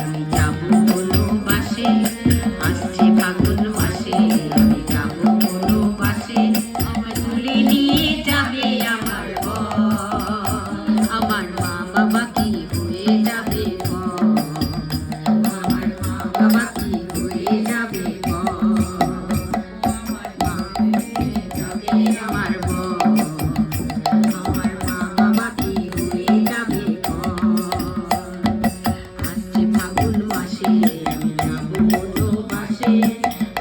আমি যাবো কোনো বাসে, আসছে ফাগুন মাসে আমি যাবো কোনো বাসে, আমায় তুলে নিয়ে যাবে আমার বর, আমার মা বাবা কি হয়ে যাবে বর, আমার মা বাবা কি হয়ে যাবে বর, আমার মা হয়ে যাবে আমার বর, আমার মা বাবা কি হয়ে যাবে বর। আসছে ফাগুন মাসে আমি যাবো কোনো বাসে,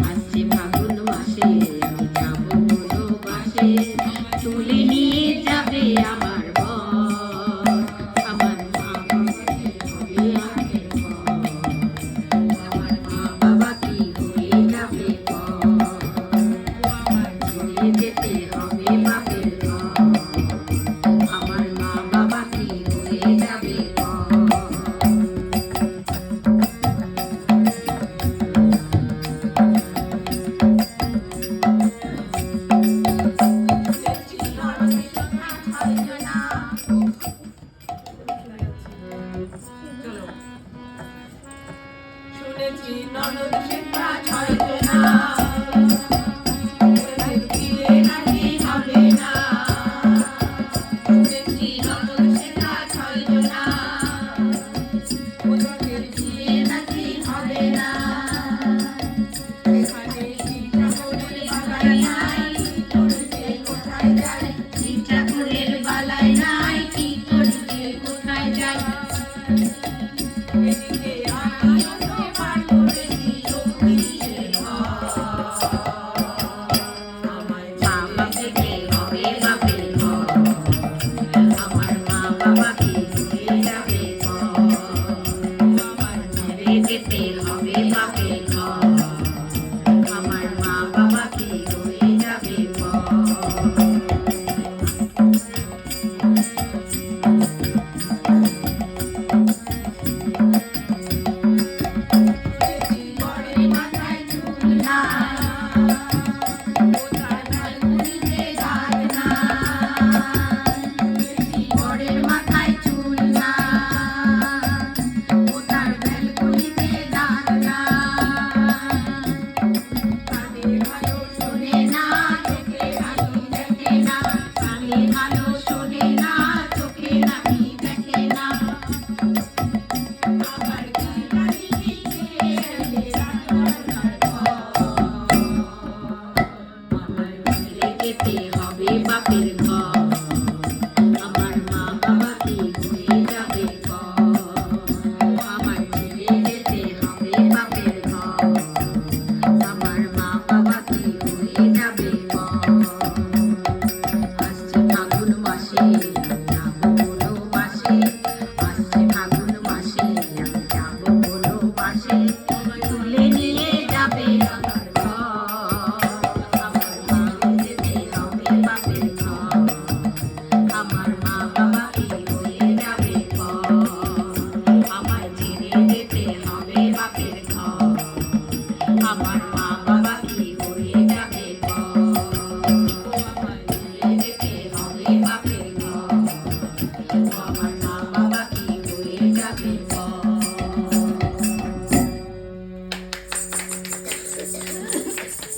আসছে ফাগুন মাসে আমি যাবো কোনো বাসে, তুলে নিয়ে যাবে আমার বর, আমার মা বাবা কি হবে যাবে বর, আমার মা বাবা কি হয়ে যাবে বর, ছেড়ে যেতে হবে বাপের ঘর, আমার মা বাবা কি হয়ে যাবে বর। শুনেছি ননদ সেটা ছয় জনা, বিয়ে নাকি হবে না, শুনেছি ননদ সেটা ছয় জনা, ওদের বিয়ে নাকি হবে না, এখানে ঠাকুরের বালাই নাই, করবে কোথায় যায়, ঠাকুরের বালাই নাই, কি করবে কোথায় যায়, এদিকে আনন্দ পার করেছি লক্ষ্মীর ঘর, আমার মা বাবাকে হবে বাপের ঘর, আমার মা বাবা কি হয়ে যাবে বর, আমার ছেড়ে যেতে